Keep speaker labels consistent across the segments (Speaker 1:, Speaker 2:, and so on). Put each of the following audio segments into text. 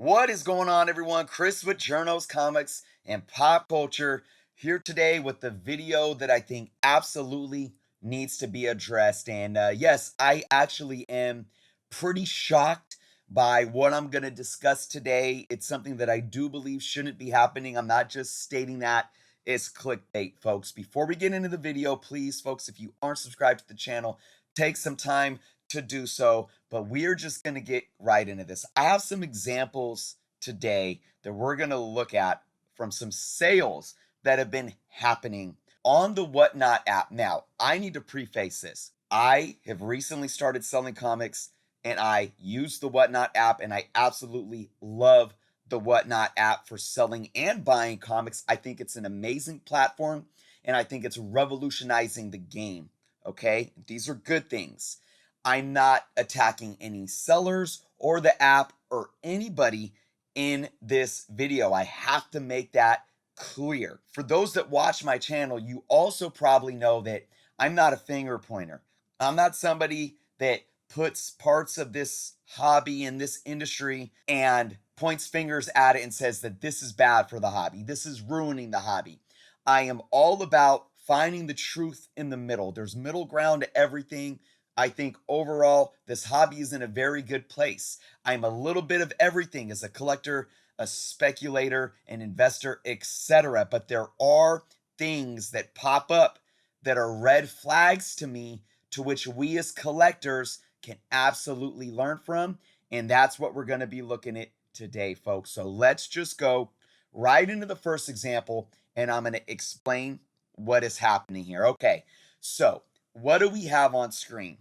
Speaker 1: What is going on, everyone? Chris with Journos Comics and Pop Culture here today with the video that I think absolutely needs to be addressed. And yes, I actually am pretty shocked by what I'm going to discuss today. It's something that I do believe shouldn't be happening. I'm not just stating that. It's clickbait, folks. Before we get into the video, please, folks, if you aren't subscribed to the channel, take some time to do so, but we're just going to get right into this. I have some examples today that we're going to look at from some sales that have been happening on the Whatnot app. Now, I need to preface this. I have recently started selling comics and I use the Whatnot app, and I absolutely love the Whatnot app for selling and buying comics. I think it's an amazing platform and I think it's revolutionizing the game. Okay, these are good things. I'm not attacking any sellers or the app or anybody in this video. I have to make that clear. For those that watch my channel, you also probably know that I'm not a finger pointer. I'm not somebody that puts parts of this hobby in this industry and points fingers at it and says that this is bad for the hobby. This is ruining the hobby. I am all about finding the truth in the middle. There's middle ground to everything. I think overall, this hobby is in a very good place. I'm a little bit of everything as a collector, a speculator, an investor, etc. But there are things that pop up that are red flags to me, to which we as collectors can absolutely learn from. And that's what we're going to be looking at today, folks. So let's just go right into the first example, and I'm going to explain what is happening here. Okay, so what do we have on screen?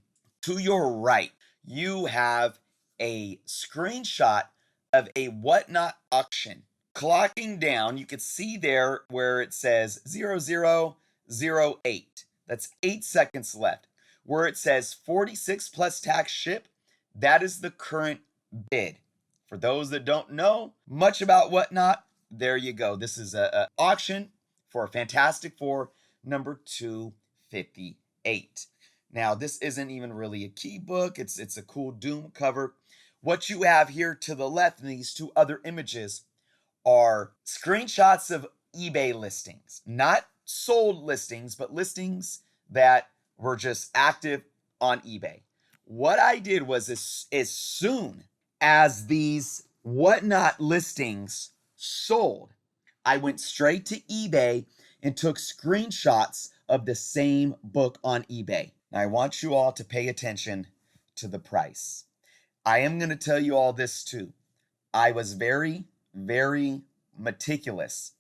Speaker 1: To your right, you have a screenshot of a Whatnot auction. Clocking down, you can see there where it says 0008. That's 8 seconds left. Where it says 46 plus tax ship, that is the current bid. For those that don't know much about Whatnot, there you go. This is an auction for a Fantastic Four number 258. Now, this isn't even really a key book. It's a cool Doom cover. What you have here to the left in these two other images are screenshots of eBay listings. Not sold listings, but listings that were just active on eBay. What I did was as soon as these Whatnot listings sold, I went straight to eBay and took screenshots of the same book on eBay. Now, I want you all to pay attention to the price. I am going to tell you all this too. I was very, very meticulous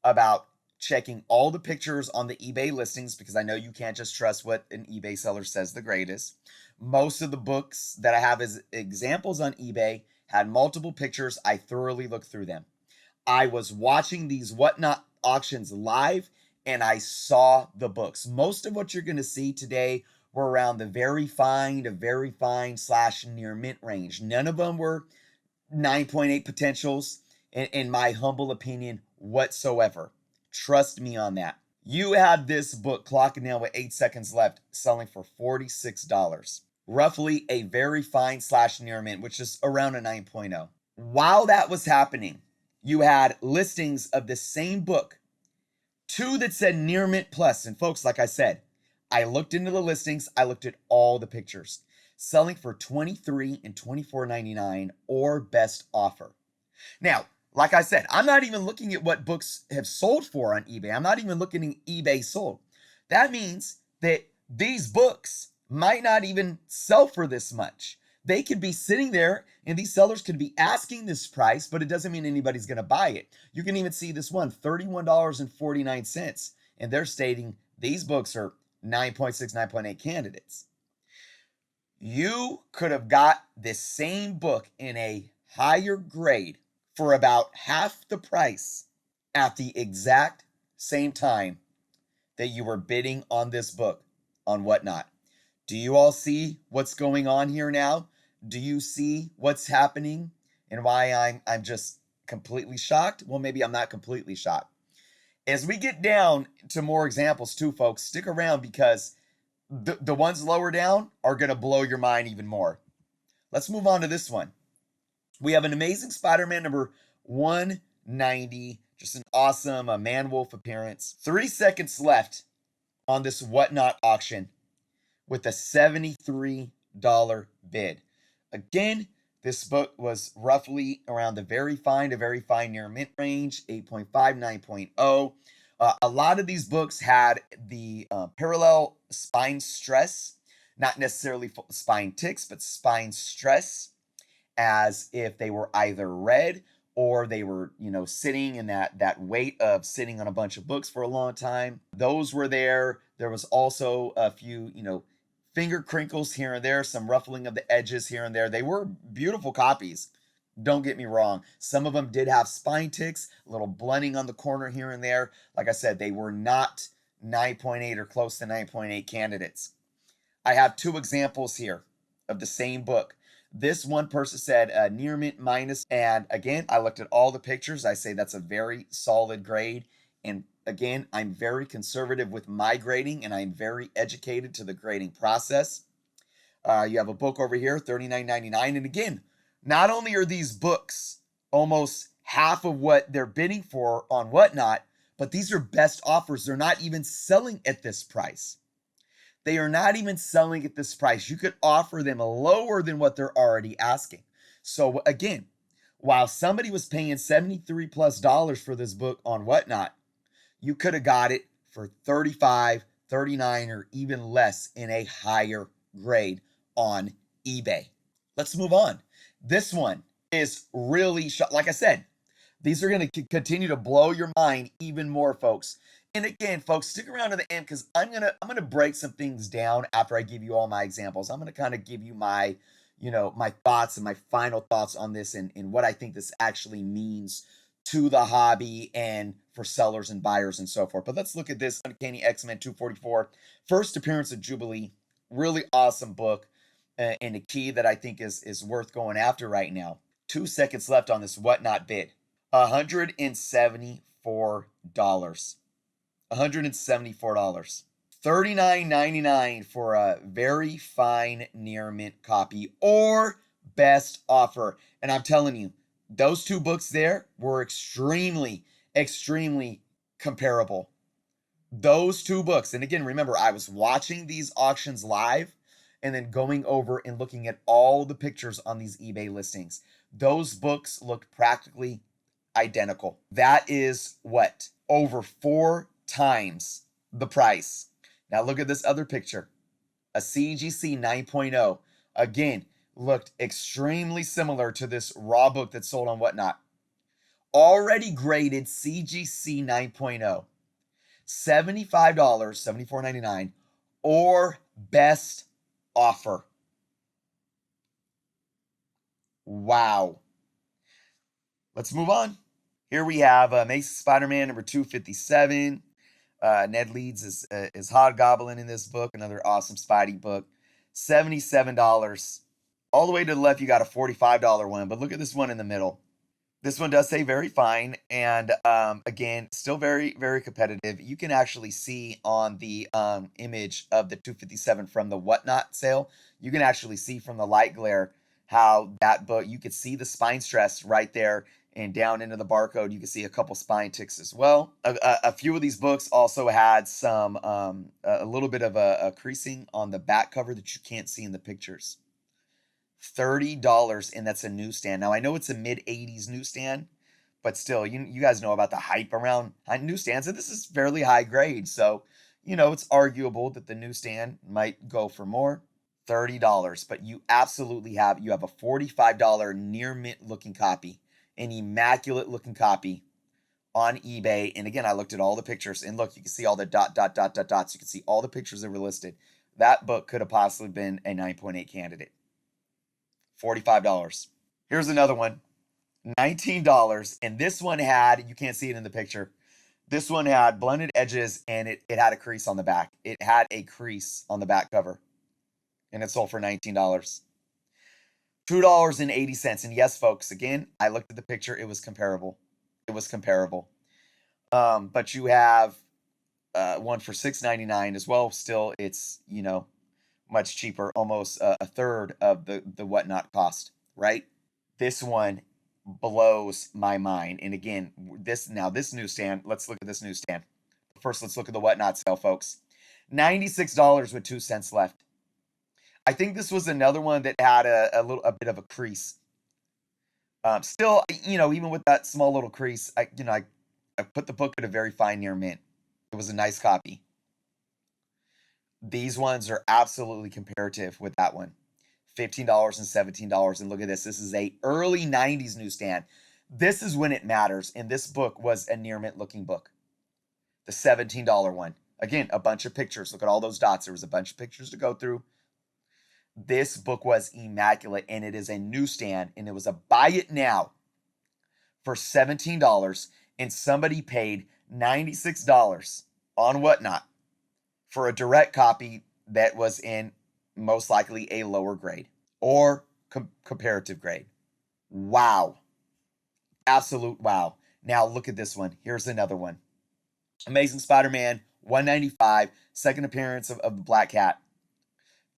Speaker 1: about checking all the pictures on the eBay listings because I know you can't just trust what an eBay seller says the greatest. Most of the books that I have as examples on eBay had multiple pictures. I thoroughly looked through them. I was watching these Whatnot auctions live and I saw the books. Most of what you're going to see today were around the very fine to very fine / near mint range. None of them were 9.8 potentials, in my humble opinion, whatsoever. Trust me on that. You had this book clocking down with 8 seconds left, selling for $46. Roughly a very fine / near mint, which is around a 9.0. While that was happening, you had listings of the same book, two that said near mint plus. And folks, like I said, I looked into the listings. I looked at all the pictures, selling for $23 and $24.99 or best offer. Now, like I said, I'm not even looking at what books have sold for on eBay. I'm not even looking at eBay sold. That means that these books might not even sell for this much. They could be sitting there and these sellers could be asking this price, but it doesn't mean anybody's going to buy it. You can even see this one, $31.49. And they're stating these books are 9.6, 9.8 candidates. You could have got this same book in a higher grade for about half the price at the exact same time that you were bidding on this book on Whatnot. Do you all see what's going on here now? Do you see what's happening and why I'm just completely shocked? Well, maybe I'm not completely shocked. As we get down to more examples too, folks, stick around because the ones lower down are going to blow your mind even more. Let's move on to this one. We have an Amazing Spider-Man number 190. Just an awesome man-wolf appearance. 3 seconds left on this Whatnot auction with a $73 bid. Again, this book was roughly around the very fine to very fine near mint range, 8.5, 9.0. A lot of these books had the parallel spine stress, not necessarily spine ticks, but spine stress, as if they were either read or they were, sitting in that weight of sitting on a bunch of books for a long time. Those were there. There was also a few, finger crinkles here and there, some ruffling of the edges here and there. They were beautiful copies. Don't get me wrong. Some of them did have spine ticks, a little blending on the corner here and there. Like I said, they were not 9.8 or close to 9.8 candidates. I have two examples here of the same book. This one person said near mint minus, and again, I looked at all the pictures. I say that's a very solid grade. And again, I'm very conservative with my grading, and I'm very educated to the grading process. You have a book over here, $39.99. And again, not only are these books almost half of what they're bidding for on Whatnot, but these are best offers. They're not even selling at this price. They are not even selling at this price. You could offer them lower than what they're already asking. So again, while somebody was paying $73+ for this book on Whatnot, you could have got it for $35, $39, or even less in a higher grade on eBay. Let's move on. This one is really, like I said, these are going to continue to blow your mind even more, folks. And again, folks, stick around to the end because I'm gonna break some things down after I give you all my examples. I'm gonna kind of give you my, my thoughts and my final thoughts on this and what I think this actually means to the hobby and for sellers and buyers and so forth. But let's look at this Uncanny X-Men 244. First appearance of Jubilee. Really awesome book and a key that I think is worth going after right now. 2 seconds left on this Whatnot bid. $174. $174. $39.99 for a very fine near mint copy or best offer. And I'm telling you, those two books there were extremely, extremely comparable. Those two books. And again, remember, I was watching these auctions live and then going over and looking at all the pictures on these eBay listings. Those books looked practically identical. That is what? Over 4 times the price. Now look at this other picture. A CGC 9.0. Again, looked extremely similar to this raw book that's sold on Whatnot. Already graded CGC 9.0. $75, $74.99, or best offer. Wow. Let's move on. Here we have Amazing Spider-Man number 257. Ned Leeds is Hobgoblin in this book, another awesome Spidey book. $77. All the way to the left, you got a $45 one, but look at this one in the middle. This one does say very fine, and again, still very, very competitive. You can actually see on the image of the 257 from the Whatnot sale, you can actually see from the light glare how that book, you could see the spine stress right there, and down into the barcode, you can see a couple spine ticks as well. A few of these books also had some, a little bit of a creasing on the back cover that you can't see in the pictures. $30, and that's a newsstand. Now, I know it's a mid-80s newsstand, but still, you guys know about the hype around newsstands, and this is fairly high grade, so, it's arguable that the newsstand might go for more. $30, but you absolutely have a $45 near mint looking copy, an immaculate looking copy on eBay. And again, I looked at all the pictures, and look, you can see all the dots. You can see all the pictures that were listed. That book could have possibly been a 9.8 candidate. $45. Here's another one, $19. And this one had, you can't see it in the picture, this one had blended edges, and it had a crease on the back. It had a crease on the back cover, and it sold for $19. $2.80. And yes, folks, again, I looked at the picture. It was comparable. But you have one for $6.99 as well. Still, it's, much cheaper, almost a third of the Whatnot cost, right? This one blows my mind. And again, this newsstand, let's look at this newsstand. First, let's look at the Whatnot sale, folks. $96 with 2 cents left. I think this was another one that had a bit of a crease. Still, even with that small little crease, I put the book at a very fine near mint. It was a nice copy. These ones are absolutely comparative with that one. $15 and $17. And look at this. This is a early 90s newsstand. This is when it matters. And this book was a near mint looking book. The $17 one. Again, a bunch of pictures. Look at all those dots. There was a bunch of pictures to go through. This book was immaculate, and it is a newsstand, and it was a buy it now for $17, and somebody paid $96 on Whatnot for a direct copy that was in most likely a lower grade or comparative grade. Wow. Absolute wow. Now look at this one. Here's another one. Amazing Spider-Man, $195, second appearance of the Black Cat.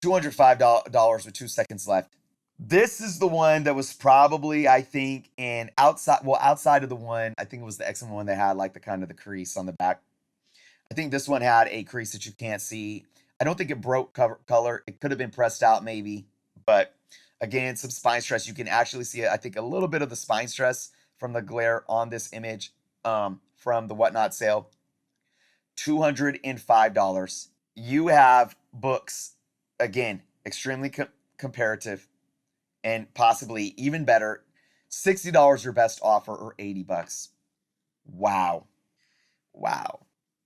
Speaker 1: $205 with 2 seconds left. This is the one that was probably, I think, outside of the one, I think it was the X-Men one that had like the kind of the crease on the back. I think this one had a crease that you can't see. I don't think it broke color. It could have been pressed out maybe, but again, some spine stress. You can actually see, I think, a little bit of the spine stress from the glare on this image from the Whatnot sale. $205. You have books, again, extremely comparative and possibly even better. $60 your best offer, or $80. Wow.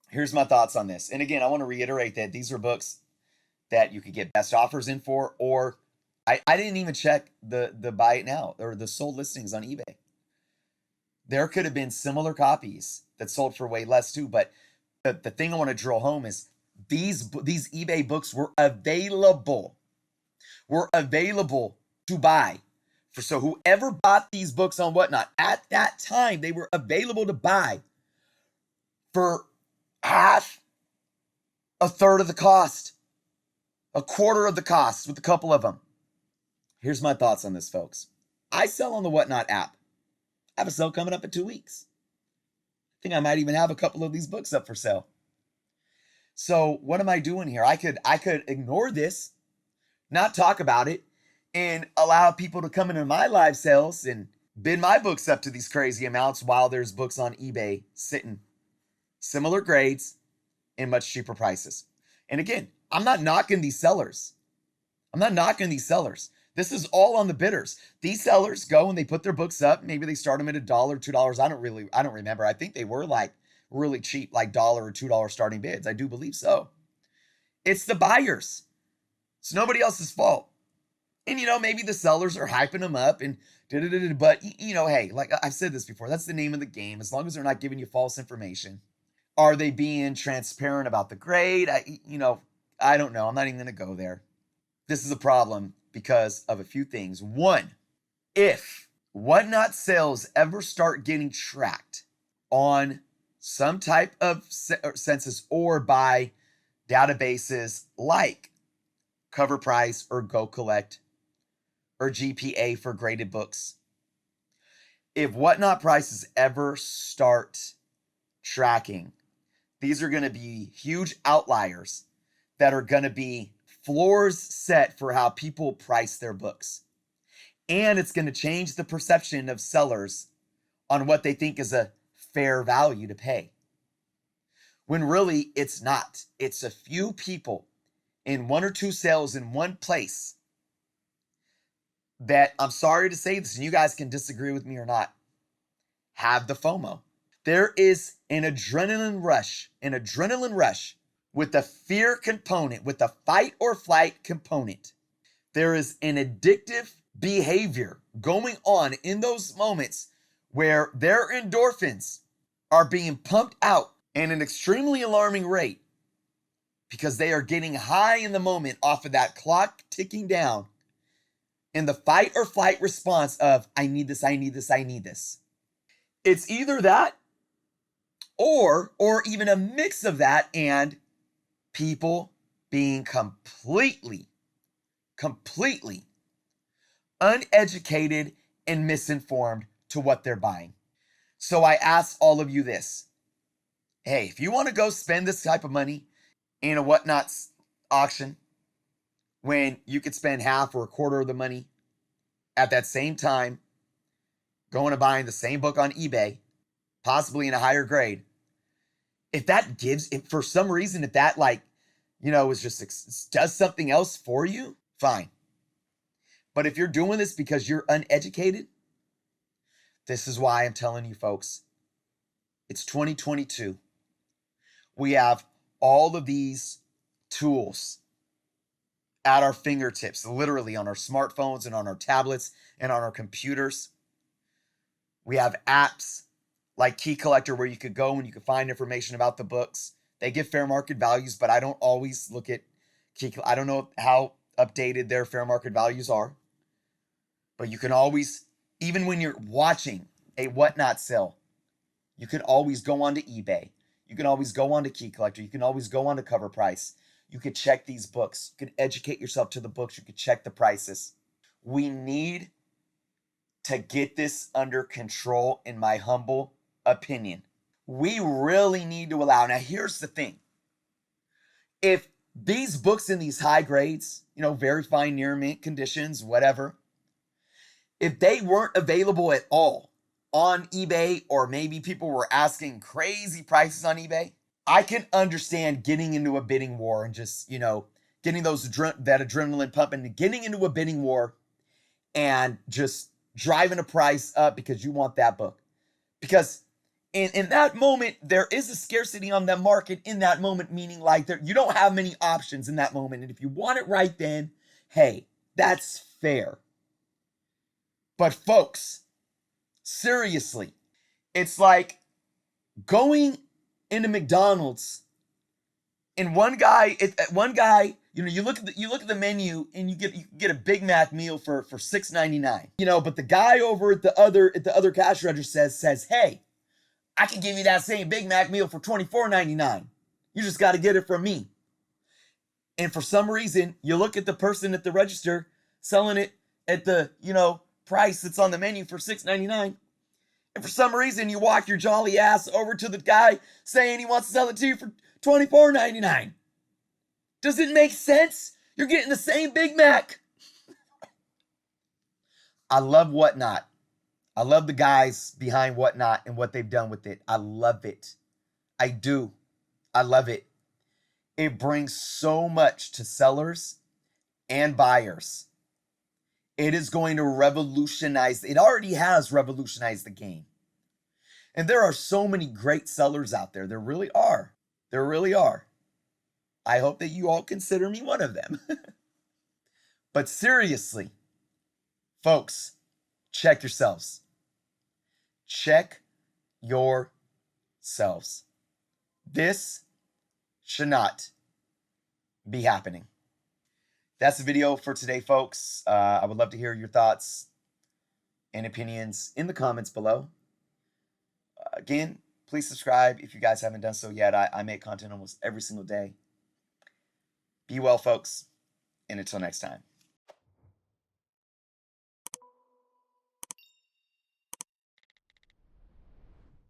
Speaker 1: Here's my thoughts on this. And again, I want to reiterate that these are books that you could get best offers in for, or I didn't even check the buy it now or the sold listings on eBay. There could have been similar copies that sold for way less too, but the thing I want to drill home is these eBay books were available to buy. So whoever bought these books on Whatnot at that time, they were available to buy for half, a third of the cost, a quarter of the cost with a couple of them. Here's my thoughts on this, folks. I sell on the Whatnot app. I have a sale coming up in 2 weeks. I think I might even have a couple of these books up for sale. So what am I doing here? I could ignore this, not talk about it, and allow people to come into my live sales and bid my books up to these crazy amounts while there's books on eBay sitting similar grades and much cheaper prices. And again, I'm not knocking these sellers. This is all on the bidders. These sellers go and they put their books up. Maybe they start them at $1, $2. I don't remember. I think they were like really cheap, like $1 or $2 starting bids. I do believe so. It's the buyers. It's nobody else's fault. And maybe the sellers are hyping them up and but hey, like I've said this before, that's the name of the game. As long as they're not giving you false information. Are they being transparent about the grade? I don't know. I'm not even going to go there. This is a problem because of a few things. One, if Whatnot sales ever start getting tracked on some type of census or by databases like Cover Price or Go Collect or GPA for graded books, if Whatnot prices ever start tracking, these are going to be huge outliers that are going to be floors set for how people price their books. And it's going to change the perception of sellers on what they think is a fair value to pay. When really it's not. It's a few people in 1 or 2 sales in one place that, I'm sorry to say this, and you guys can disagree with me or not, have the FOMO. There is an adrenaline rush with the fear component, with the fight or flight component. There is an addictive behavior going on in those moments where their endorphins are being pumped out at an extremely alarming rate because they are getting high in the moment off of that clock ticking down in the fight or flight response of, I need this. It's either that or even a mix of that and people being completely uneducated and misinformed to what they're buying. So I ask all of you this. Hey, if you want to go spend this type of money in a whatnot auction, when you could spend half or a quarter of the money at that same time going and buying the same book on eBay, possibly in a higher grade, if that gives, if for some reason, if that is just does something else for you, fine. But if you're doing this because you're uneducated, this is why I'm telling you folks, it's 2022. We have all of these tools at our fingertips, literally on our smartphones and on our tablets and on our computers. We have apps like Key Collector where you could go and you could find information about the books. They give fair market values, but I don't always look at I don't know how updated their fair market values are. But you can always, even when you're watching a whatnot sale, you can always go onto eBay. You can always go onto Key Collector. You can always go onto Cover Price. You could check these books. You can educate yourself to the books. You could check the prices. We need to get this under control, in my humble opinion. We really need to allow. Now, here's the thing. If these books in these high grades, very fine near mint conditions, whatever, if they weren't available at all on eBay, or maybe people were asking crazy prices on eBay, I can understand getting into a bidding war and just, getting that adrenaline pumping and getting into a bidding war and just driving a price up because you want that book. Because in that moment, there is a scarcity on the market in that moment, meaning you don't have many options in that moment. And if you want it right then, hey, that's fair. But folks, seriously, it's like going into McDonald's and one guy, you look at the menu and you get a Big Mac meal for $6.99. But the guy over at the other cash register says, hey, I can give you that same Big Mac meal for $24.99. You just got to get it from me. And for some reason, you look at the person at the register selling it at the, price that's on the menu for $6.99. And for some reason, you walk your jolly ass over to the guy saying he wants to sell it to you for $24.99. Does it make sense? You're getting the same Big Mac. I love Whatnot. I love the guys behind Whatnot and what they've done with it. I love it. I do. I love it. It brings so much to sellers and buyers. It is going to revolutionize. It already has revolutionized the game. And there are so many great sellers out there. There really are. There really are. I hope that you all consider me one of them. But seriously, folks, check yourselves. Check yourselves. This should not be happening. That's the video for today, folks. I would love to hear your thoughts and opinions in the comments below. Again, please subscribe if you guys haven't done so yet. I make content almost every single day. Be well, folks, and until next time.